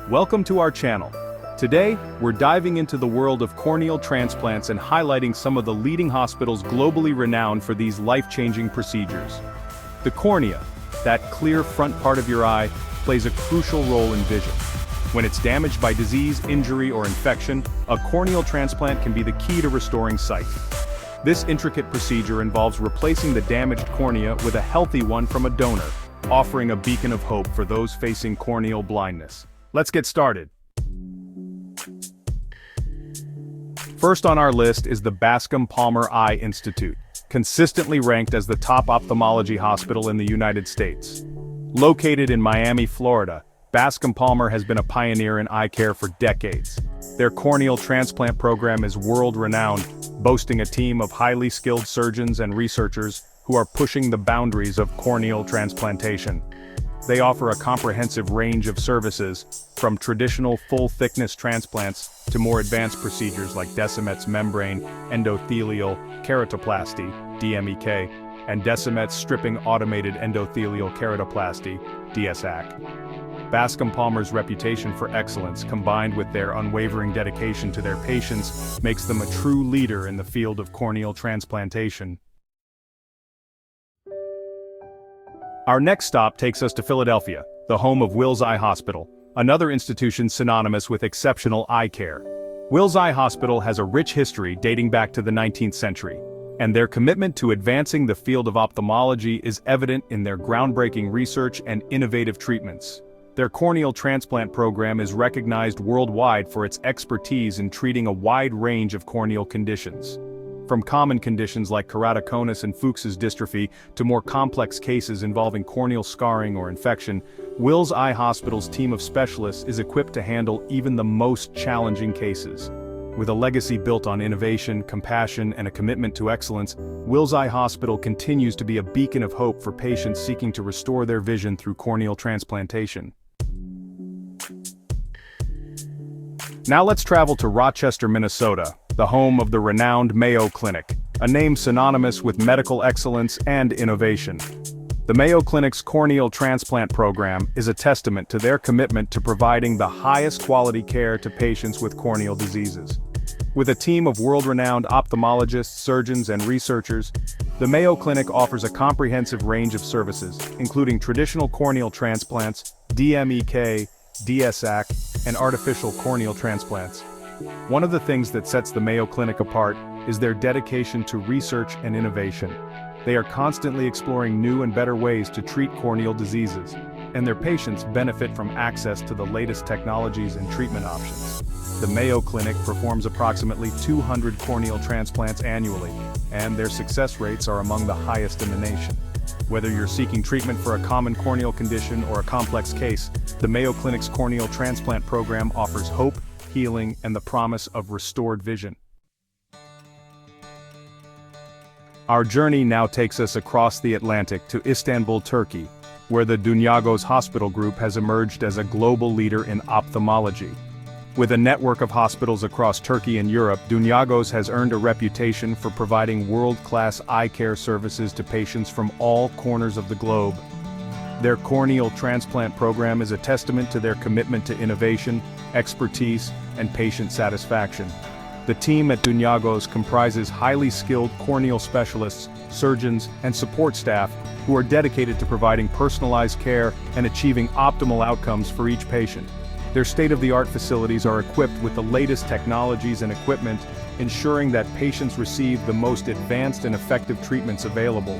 Welcome to our channel. Today, we're diving into the world of corneal transplants and highlighting some of the leading hospitals globally renowned for these life-changing procedures. The cornea, that clear front part of your eye, plays a crucial role in vision. When it's damaged by disease, injury, or infection, a corneal transplant can be the key to restoring sight. This intricate procedure involves replacing the damaged cornea with a healthy one from a donor, offering a beacon of hope for those facing corneal blindness. Let's get started. First on our list is the Bascom Palmer Eye Institute, consistently ranked as the top ophthalmology hospital in the United States. Located in Miami, Florida, Bascom Palmer has been a pioneer in eye care for decades. Their corneal transplant program is world-renowned, boasting a team of highly skilled surgeons and researchers who are pushing the boundaries of corneal transplantation. They offer a comprehensive range of services, from traditional full-thickness transplants to more advanced procedures like Decimet's membrane endothelial keratoplasty, DMEK, and Decimet's stripping automated endothelial keratoplasty, DSAEK. Bascom Palmer's reputation for excellence, combined with their unwavering dedication to their patients, makes them a true leader in the field of corneal transplantation. Our next stop takes us to Philadelphia, the home of Wills Eye Hospital, another institution synonymous with exceptional eye care. Wills Eye Hospital has a rich history dating back to the 19th century, and their commitment to advancing the field of ophthalmology is evident in their groundbreaking research and innovative treatments. Their corneal transplant program is recognized worldwide for its expertise in treating a wide range of corneal conditions. From common conditions like keratoconus and Fuchs's dystrophy to more complex cases involving corneal scarring or infection, Wills Eye Hospital's team of specialists is equipped to handle even the most challenging cases. With a legacy built on innovation, compassion, and a commitment to excellence, Wills Eye Hospital continues to be a beacon of hope for patients seeking to restore their vision through corneal transplantation. Now let's travel to Rochester, Minnesota, the home of the renowned Mayo Clinic, a name synonymous with medical excellence and innovation. The Mayo Clinic's corneal transplant program is a testament to their commitment to providing the highest quality care to patients with corneal diseases. With a team of world-renowned ophthalmologists, surgeons, and researchers, the Mayo Clinic offers a comprehensive range of services, including traditional corneal transplants, DMEK, DSAEK, and artificial corneal transplants. One of the things that sets the Mayo Clinic apart is their dedication to research and innovation. They are constantly exploring new and better ways to treat corneal diseases, and their patients benefit from access to the latest technologies and treatment options. The Mayo Clinic performs approximately 200 corneal transplants annually, and their success rates are among the highest in the nation. Whether you're seeking treatment for a common corneal condition or a complex case, the Mayo Clinic's corneal transplant program offers hope, healing, and the promise of restored vision. Our journey now takes us across the Atlantic to Istanbul, Turkey, where the Dünyagöz Hospital Group has emerged as a global leader in ophthalmology. With a network of hospitals across Turkey and Europe, Dünyagöz has earned a reputation for providing world-class eye care services to patients from all corners of the globe. Their corneal transplant program is a testament to their commitment to innovation, expertise, and patient satisfaction. The team at Dünyagöz comprises highly skilled corneal specialists, surgeons, and support staff who are dedicated to providing personalized care and achieving optimal outcomes for each patient. Their state-of-the-art facilities are equipped with the latest technologies and equipment, ensuring that patients receive the most advanced and effective treatments available.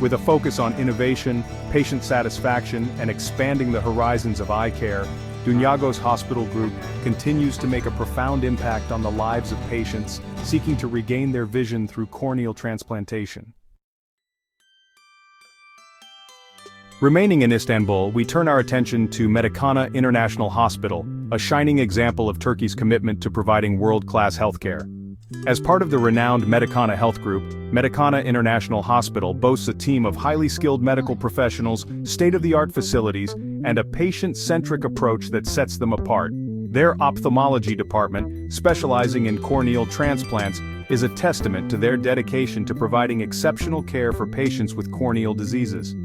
With a focus on innovation, patient satisfaction, and expanding the horizons of eye care, Dünyagöz Hospital Group continues to make a profound impact on the lives of patients seeking to regain their vision through corneal transplantation. Remaining in Istanbul, we turn our attention to Medicana International Hospital, a shining example of Turkey's commitment to providing world-class healthcare. As part of the renowned Medicana Health Group, Medicana International Hospital boasts a team of highly skilled medical professionals, state-of-the-art facilities, and a patient-centric approach that sets them apart. Their ophthalmology department, specializing in corneal transplants, is a testament to their dedication to providing exceptional care for patients with corneal diseases.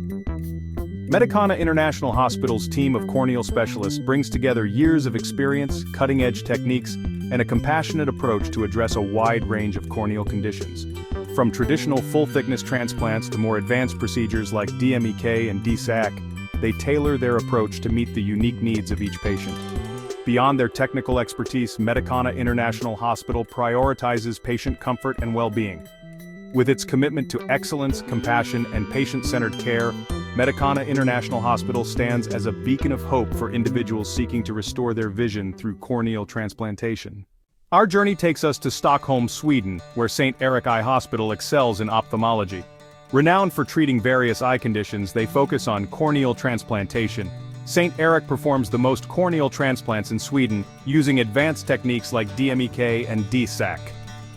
Medicana International Hospital's team of corneal specialists brings together years of experience, cutting-edge techniques, and a compassionate approach to address a wide range of corneal conditions. From traditional full-thickness transplants to more advanced procedures like DMEK and DSAEK, they tailor their approach to meet the unique needs of each patient. Beyond their technical expertise, Medicana International Hospital prioritizes patient comfort and well-being. With its commitment to excellence, compassion, and patient-centered care, Medicana International Hospital stands as a beacon of hope for individuals seeking to restore their vision through corneal transplantation. Our journey takes us to Stockholm, Sweden, where St. Erik Eye Hospital excels in ophthalmology. Renowned for treating various eye conditions, they focus on corneal transplantation. St. Erik performs the most corneal transplants in Sweden, using advanced techniques like DMEK and DSAEK.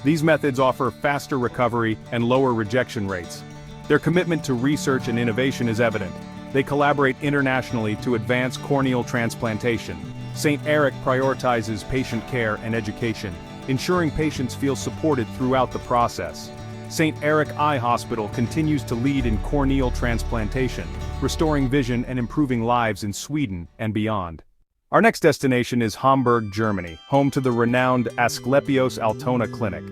These methods offer faster recovery and lower rejection rates. Their commitment to research and innovation is evident. They collaborate internationally to advance corneal transplantation. St. Erik prioritizes patient care and education, ensuring patients feel supported throughout the process. St. Erik Eye Hospital continues to lead in corneal transplantation, restoring vision and improving lives in Sweden and beyond. Our next destination is Hamburg, Germany, home to the renowned Asklepios Altona Clinic.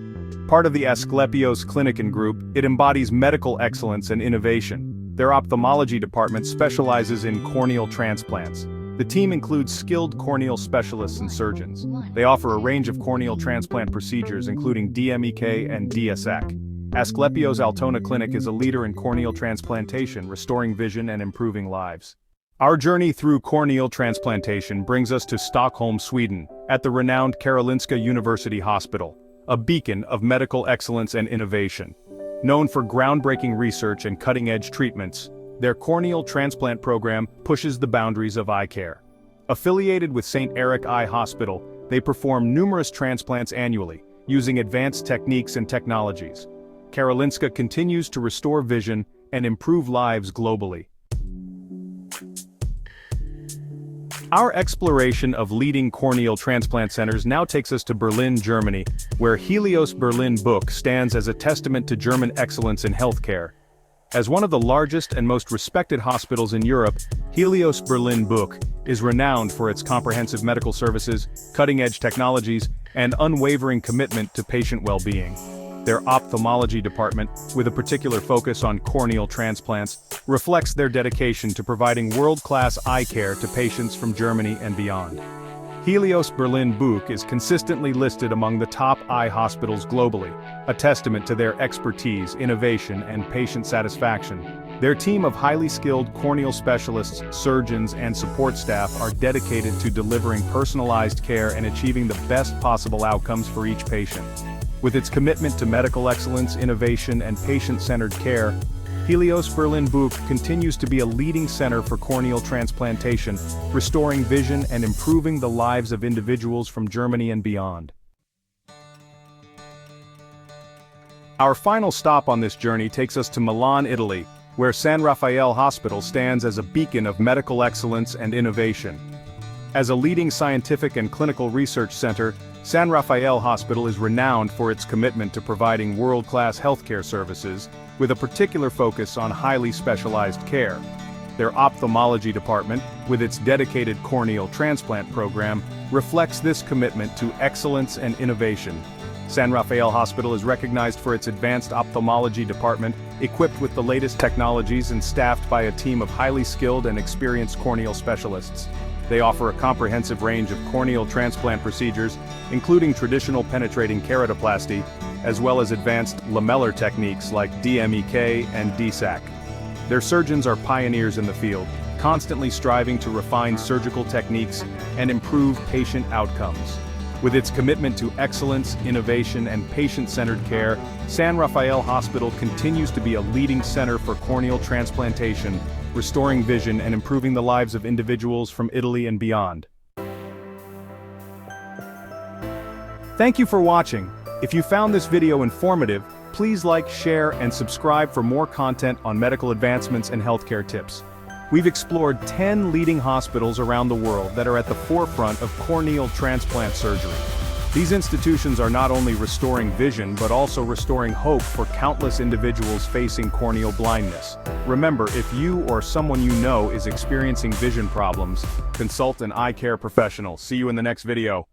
Part of the Asklepios Kliniken Group, it embodies medical excellence and innovation. Their ophthalmology department specializes in corneal transplants. The team includes skilled corneal specialists and surgeons. They offer a range of corneal transplant procedures including DMEK and DSAEK. Asklepios Altona Clinic is a leader in corneal transplantation, restoring vision and improving lives. Our journey through corneal transplantation brings us to Stockholm, Sweden, at the renowned Karolinska University Hospital, a beacon of medical excellence and innovation. Known for groundbreaking research and cutting-edge treatments, their corneal transplant program pushes the boundaries of eye care. Affiliated with St. Erik Eye Hospital, they perform numerous transplants annually, using advanced techniques and technologies. Karolinska continues to restore vision and improve lives globally. Our exploration of leading corneal transplant centers now takes us to Berlin, Germany, where Helios Berlin Buch stands as a testament to German excellence in healthcare. As one of the largest and most respected hospitals in Europe, Helios Berlin Buch is renowned for its comprehensive medical services, cutting-edge technologies, and unwavering commitment to patient well-being. Their ophthalmology department, with a particular focus on corneal transplants, reflects their dedication to providing world-class eye care to patients from Germany and beyond. Helios Berlin Buch is consistently listed among the top eye hospitals globally, a testament to their expertise, innovation, and patient satisfaction. Their team of highly skilled corneal specialists, surgeons, and support staff are dedicated to delivering personalized care and achieving the best possible outcomes for each patient. With its commitment to medical excellence, innovation, and patient-centered care, Helios Berlin Buch continues to be a leading center for corneal transplantation, restoring vision and improving the lives of individuals from Germany and beyond. Our final stop on this journey takes us to Milan, Italy, where San Raffaele Hospital stands as a beacon of medical excellence and innovation. As a leading scientific and clinical research center, San Raffaele Hospital is renowned for its commitment to providing world-class healthcare services, with a particular focus on highly specialized care. Their ophthalmology department, with its dedicated corneal transplant program, reflects this commitment to excellence and innovation. San Raffaele Hospital is recognized for its advanced ophthalmology department, equipped with the latest technologies and staffed by a team of highly skilled and experienced corneal specialists. They offer a comprehensive range of corneal transplant procedures, including traditional penetrating keratoplasty, as well as advanced lamellar techniques like DMEK and DSAEK. Their surgeons are pioneers in the field, constantly striving to refine surgical techniques and improve patient outcomes. With its commitment to excellence, innovation, and patient-centered care, San Raffaele Hospital continues to be a leading center for corneal transplantation, restoring vision and improving the lives of individuals from Italy and beyond. Thank you for watching. If you found this video informative, please like, share, and subscribe for more content on medical advancements and healthcare tips. We've explored 10 leading hospitals around the world that are at the forefront of corneal transplant surgery. These institutions are not only restoring vision but also restoring hope for countless individuals facing corneal blindness. Remember, if you or someone you know is experiencing vision problems, consult an eye care professional. See you in the next video.